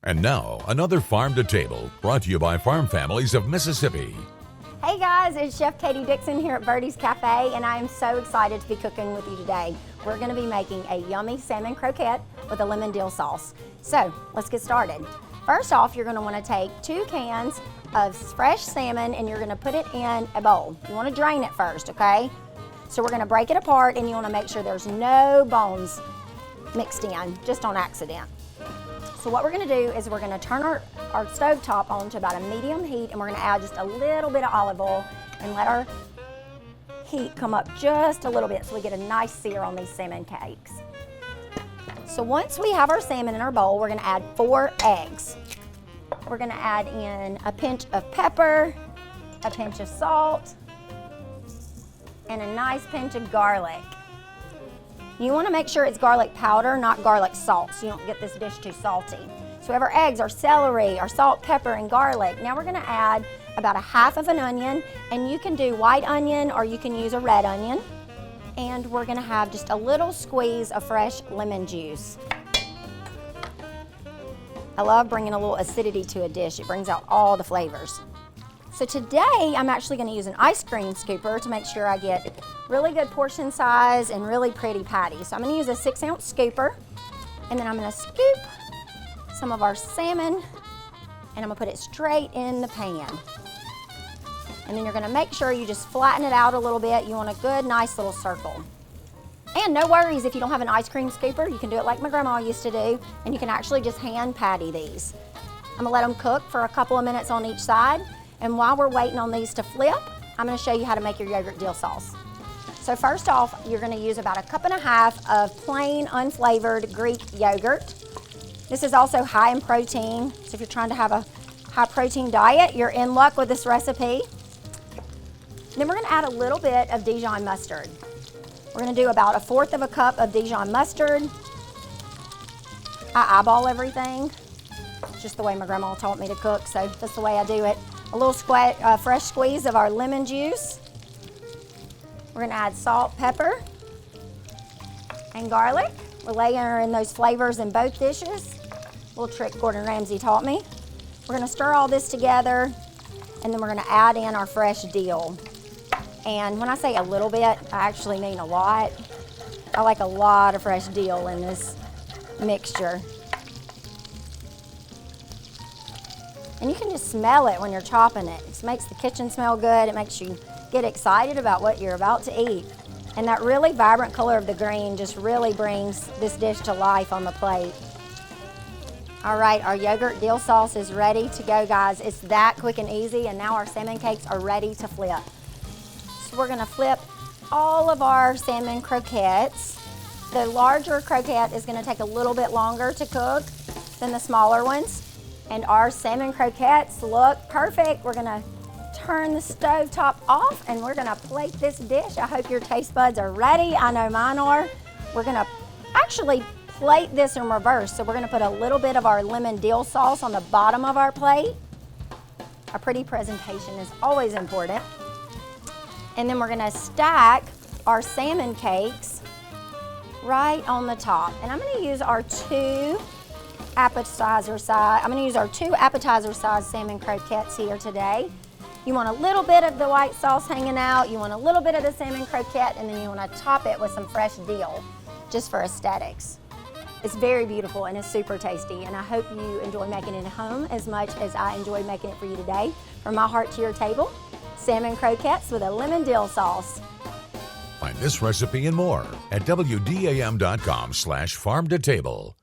And now, another Farm to Table, brought to you by Farm Families of Mississippi. Hey guys, it's Chef Katie Dixon here at Birdie's Cafe, and I am so excited to be cooking with you today. We're going to be making a yummy salmon croquette with a lemon dill sauce. So, let's get started. First off, you're going to want to take 2 cans of fresh salmon and you're going to put it in a bowl. You want to drain it first, okay? So we're going to break it apart and you want to make sure there's no bones mixed in, just on accident. So what we're going to do is we're going to turn our stove top on to about a medium heat, and we're going to add just a little bit of olive oil and let our heat come up just a little bit so we get a nice sear on these salmon cakes. So once we have our salmon in our bowl, we're going to add 4 eggs. We're going to add in a pinch of pepper, a pinch of salt, and a nice pinch of garlic. You want to make sure it's garlic powder, not garlic salt, so you don't get this dish too salty. So we have our eggs, our celery, our salt, pepper, and garlic. Now we're going to add about a half of an onion, and you can do white onion or you can use a red onion. And we're going to have just a little squeeze of fresh lemon juice. I love bringing a little acidity to a dish. It brings out all the flavors. So today I'm actually going to use an ice cream scooper to make sure I get really good portion size and really pretty patties. So I'm going to use a 6-ounce scooper, and then I'm going to scoop some of our salmon and I'm going to put it straight in the pan. And then you're going to make sure you just flatten it out a little bit. You want a good, nice little circle. And no worries if you don't have an ice cream scooper, you can do it like my grandma used to do, and you can actually just hand patty these. I'm going to let them cook for a couple of minutes on each side. And while we're waiting on these to flip, I'm going to show you how to make your yogurt dill sauce. So first off, you're going to use about 1.5 cups of plain, unflavored Greek yogurt. This is also high in protein, so if you're trying to have a high protein diet, you're in luck with this recipe. Then we're going to add a little bit of Dijon mustard. We're going to do about 1/4 cup of Dijon mustard. I eyeball everything. It's just the way my grandma taught me to cook, so that's the way I do it. A little fresh squeeze of our lemon juice. We're going to add salt, pepper, and garlic. We're layering those flavors in both dishes. A little trick Gordon Ramsay taught me. We're going to stir all this together, and then we're going to add in our fresh dill. And when I say a little bit, I actually mean a lot. I like a lot of fresh dill in this mixture. And you can just smell it when you're chopping it. It makes the kitchen smell good. It makes you get excited about what you're about to eat. And that really vibrant color of the green just really brings this dish to life on the plate. All right, our yogurt dill sauce is ready to go, guys. It's that quick and easy, and now our salmon cakes are ready to flip. So we're gonna flip all of our salmon croquettes. The larger croquette is gonna take a little bit longer to cook than the smaller ones. And our salmon croquettes look perfect. We're gonna turn the stove top off and we're gonna plate this dish. I hope your taste buds are ready. I know mine are. We're gonna actually plate this in reverse. So we're gonna put a little bit of our lemon dill sauce on the bottom of our plate. A pretty presentation is always important. And then we're gonna stack our salmon cakes right on the top. And I'm gonna use our 2 appetizer size salmon croquettes here today. You want a little bit of the white sauce hanging out, you want a little bit of the salmon croquette, and then you want to top it with some fresh dill, just for aesthetics. It's very beautiful and it's super tasty, and I hope you enjoy making it at home as much as I enjoyed making it for you today. From my heart to your table, salmon croquettes with a lemon dill sauce. Find this recipe and more at WDAM.com/farm-to-table.